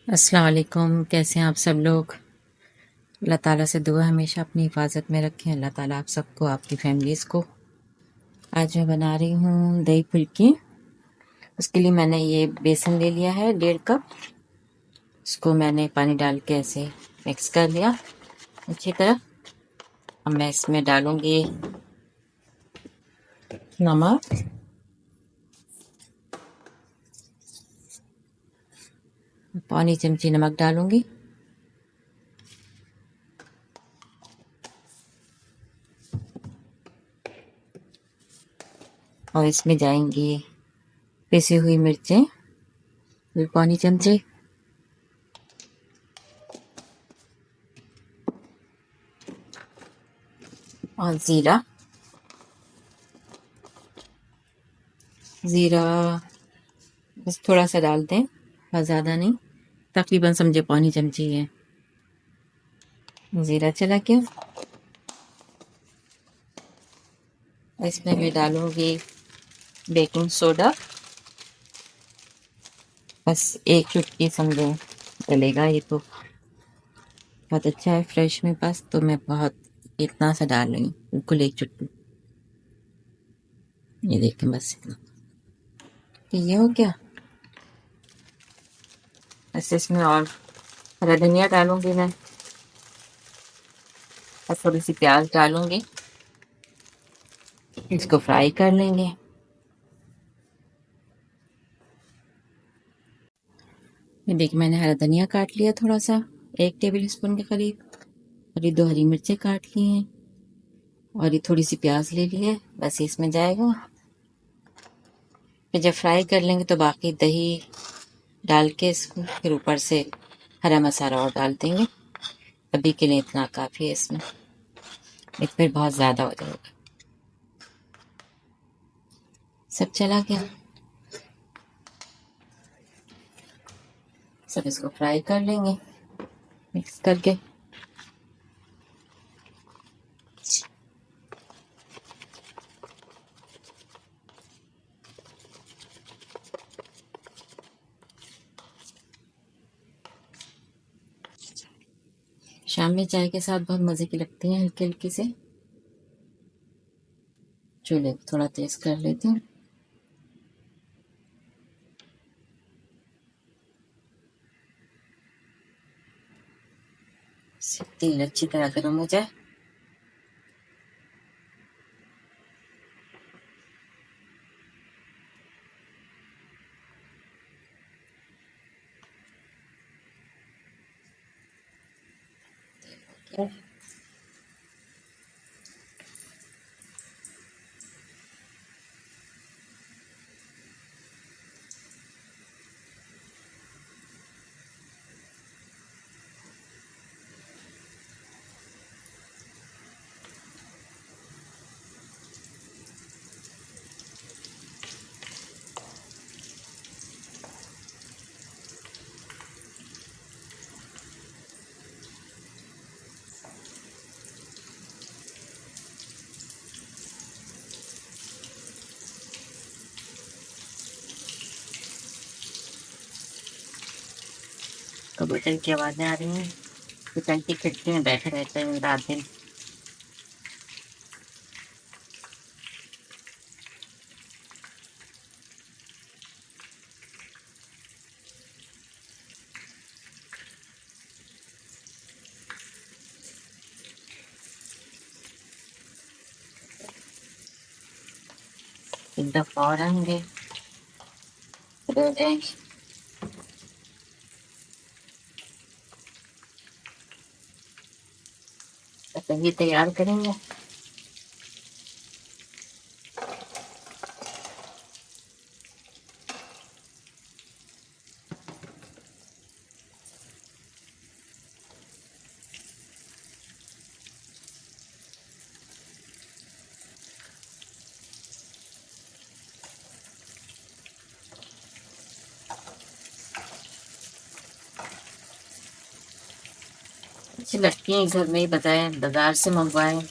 अस्सलाम वालेकुम। कैसे हैं आप सब लोग। अल्लाह ताला से दुआ हमेशा अपनी हिफाजत में रखें। अल्लाह ताला आप सबको, आपकी फैमिलीज़ को। आज मैं बना रही हूँ दही फुल्की। उसके लिए मैंने ये बेसन ले लिया है 1.5 कप। इसको मैंने पानी डाल के ऐसे मिक्स कर लिया अच्छी तरह। अब मैं इसमें डालूँगी नमक, पौनी चमची नमक डालूँगी। और इसमें जाएंगी पिसी हुई मिर्चें, पौनी चमची। और ज़ीरा, ज़ीरा बस थोड़ा सा डालते हैं, बहुत ज़्यादा नहीं, तकरीबन समझे पौनी चमची है। ज़ीरा चला गया। इसमें मैं डालूंगी बेकिंग सोडा, बस 1 चुटकी समझे चलेगा। ये तो बहुत अच्छा है, फ्रेश में पास, तो मैं बहुत इतना सा डाल रही हूँ, बिल्कुल 1 चुटकी। ये देखें, बस इतना। तो ये हो गया। बस इसमें और हरा धनिया डालूंगी मैं, और थोड़ी सी प्याज डालूंगी। इसको फ्राई कर लेंगे। ये देखिए, मैंने हरा धनिया काट लिया थोड़ा सा, 1 टेबल स्पून के करीब। और ये 2 हरी मिर्चें काट ली हैं, और ये थोड़ी सी प्याज ले ली है, बस इसमें जाएगा। फिर जब फ्राई कर लेंगे तो बाकी दही डाल के इसको फिर ऊपर से हरा मसाला और डाल देंगे। अभी के लिए इतना काफ़ी है इसमें, एक फिर बहुत ज़्यादा हो जाएगा। सब चला गया। सब इसको फ्राई कर लेंगे मिक्स करके। शाम में चाय के साथ बहुत मज़े की लगती हैं, हल्की हल्की से। चूल्हे को थोड़ा तेज़ कर लेती हूँ। तेल अच्छी तरह गर्म हो जाए। कबूतर की आवाज़ें आ रही हैं। किचन की खिड़की में बैठे रहते हैं रात दिन। एक दफ़ा और आएंगे, फिर हो जाएंगे। तो ये तैयार करेंगे। अच्छी लगती हैं घर में ही, बताए बाजार से मंगवाए,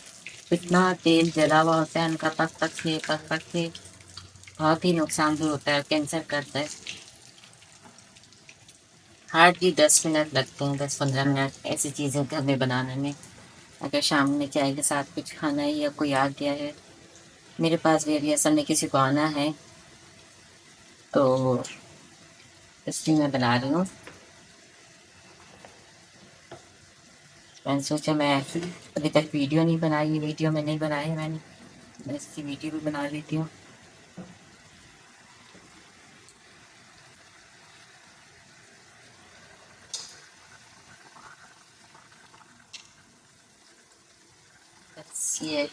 इतना तेल जला हुआ होता है उनका, पक पक के पक पक के बहुत ही नुकसान भी होता है, कैंसर करता है। हार्डली 10 मिनट लगते हैं, 10-15 मिनट ऐसी चीज़ें घर में बनाने में। अगर शाम में चाय के साथ कुछ खाना है या कोई आ गया है मेरे पास भी, अभी असल में किसी को आना है तो इसलिए मैं बना रही हूँ। मैंने सोचा मैं अभी तक वीडियो नहीं बनाई, वीडियो में नहीं बनाई है मैंने, मैं इसकी वीडियो भी बना लेती हूँ। बस ये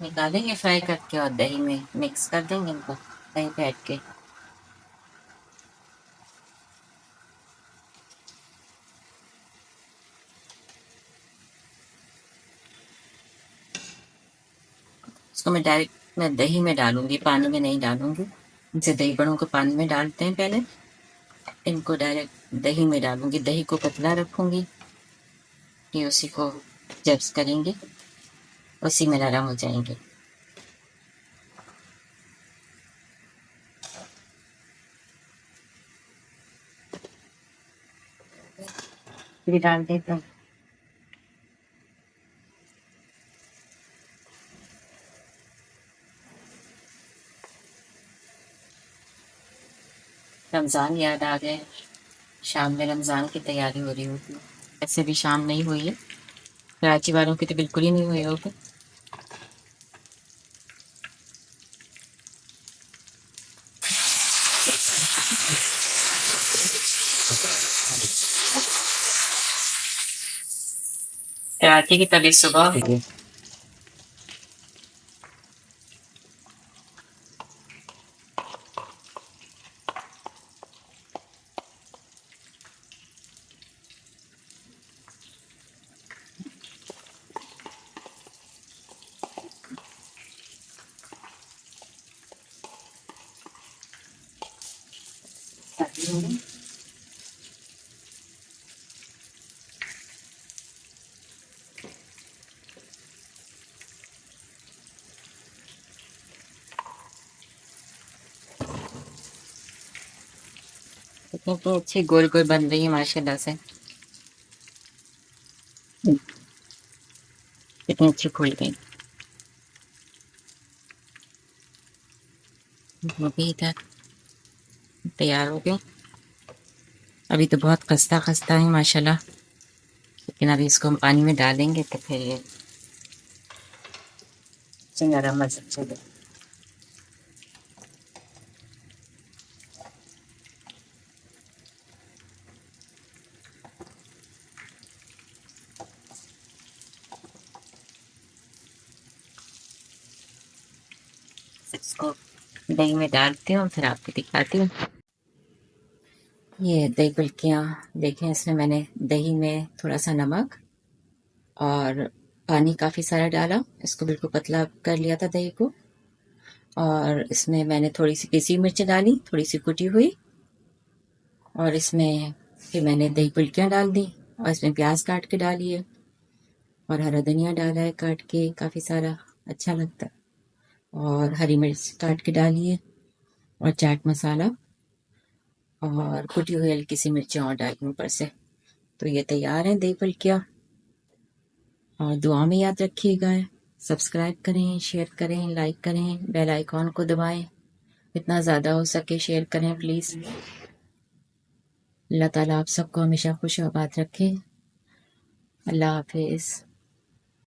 निकालेंगे फ्राई करके और दही में मिक्स कर देंगे इनको, दही फेंट के। इसको मैं डायरेक्ट मैं दही में डालूंगी, पानी में नहीं डालूंगी। जैसे दही बड़ों को पानी में डालते हैं पहले, इनको डायरेक्ट दही में डालूंगी। दही को पतला रखूंगी, ये उसी को जब्स करेंगे, उसी में नरम हो जाएंगे। फिर डाल देते हैं। रमज़ान याद आ गए, शाम में रमज़ान की तैयारी हो रही होगी। ऐसे भी शाम नहीं हुई है, कराची वालों की तो बिल्कुल ही नहीं हुई होगी। कराची की तभी सुबह हुई। कितनी अच्छी गोल गोल बन रही है माशाल्लाह से, कितनी अच्छी खुल गई। वो भी इधर तैयार हो गई। अभी तो बहुत खस्ता खस्ता है माशाल्लाह, लेकिन अभी इसको हम पानी में डालेंगे तो फिर ये नरम मज़े से इसको दही में डालती हूँ, फिर आपको दिखाती हूँ। ये दही फुल्कियाँ देखें, इसमें मैंने दही में थोड़ा सा नमक और पानी काफ़ी सारा डाला, इसको बिल्कुल पतला कर लिया था दही को। और इसमें मैंने थोड़ी सी पिसी मिर्च डाली, थोड़ी सी कुटी हुई, और इसमें फिर मैंने दही फुल्कियाँ डाल दी, और इसमें प्याज काट के डाली है, और हरा धनिया डाला है काट के, काफ़ी सारा अच्छा लगता है, और हरी मिर्च काट के डाली है, और चाट मसाला, और कुटी हुई हल्की सी मिर्चें और डाली ऊपर से। तो ये तैयार है दही फुल्कियाँ, और दुआ में याद रखिएगा। सब्सक्राइब करें, शेयर करें, लाइक करें, बेल आइकॉन को दबाएं, जितना ज़्यादा हो सके शेयर करें प्लीज़। अल्लाह ताला आप सबको हमेशा खुश आबाद रखे। अल्लाह हाफिज़।